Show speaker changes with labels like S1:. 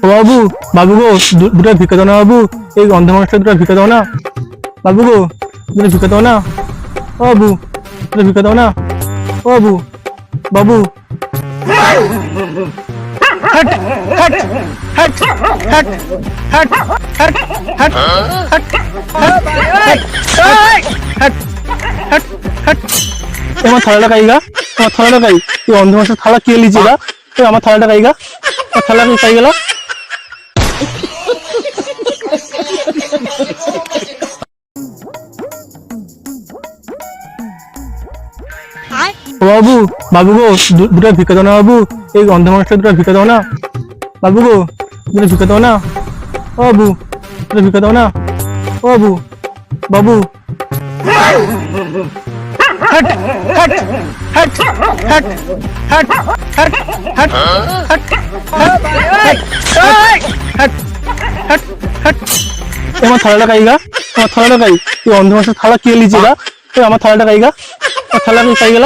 S1: ও বাবু, বাবু গো, দুটো ভিক্ষা দাও না বাবু। এই অন্ধ মানুষটা দুটো ভিক্ষা দাও না বাবু গো, দুটো ভিক্ষা দাও না। ও বাবু, দুটো ভিক্ষা দাও না। ও বাবু, বাবু। Hot hot hot hot hot hot hot hot hot hot hot. আমার থালাটা কাইগা, আমার থালাটা কাই। তুই অন্ধ মানুষের থালা কে লিজি গা? আমার থালাটা কাইগা, আমার থালা কাই গেল। ও বাবু, বাবু গো, দুটো ভিক্ষা দাও না বাবু। এই অন্ধ মানুষটা দুটো ভিক্ষা দাও না বাবু গো, দুটো ভিক্ষা দাও না। ও বাবু, দুটো ভিক্ষা দাও না। ও বাবু, বাবু। Hot hot hot hot hot hot hot hot hot hot. আমার থালাটা কাইগা, আমার থালাটা কাই। তুই অন্ধ মানুষের থালা কে লিজি গা? আমার থালাটা কাইগা, আমার থালা কাই গেল।